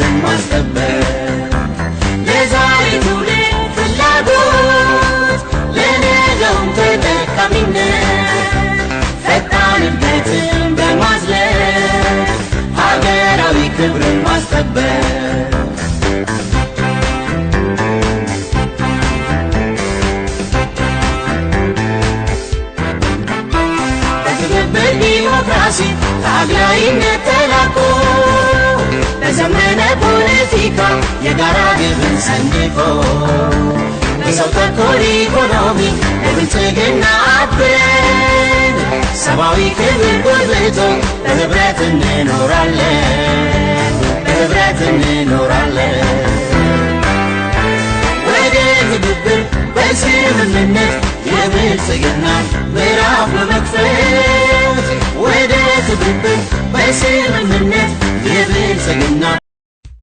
ክብርን ማስጠበቅ ለዛሬ ትውልድ ፍላጎት ለነገውም ተጠቃሚነት ፈጣን እድገትን በማዝለቅ ሀገራዊ ክብርን ማስጠበቅ ዲሞክራሲ ታግላይነት ተላቆ በዘመነ ፖለቲካ የጋራ ግብን ሰንቆ በሰው ተኮር ኢኮኖሚ ለብልጽግና አብረን ሰብአዊ ክብር ጎልብቶ በህብረት እንኖራለን በህብረት እንኖራለን ወደ ትብብር በስምምነት የብልጽግና ምዕራፍ በመክፈት ወደ ትብብር በስምምነት የብልጽግና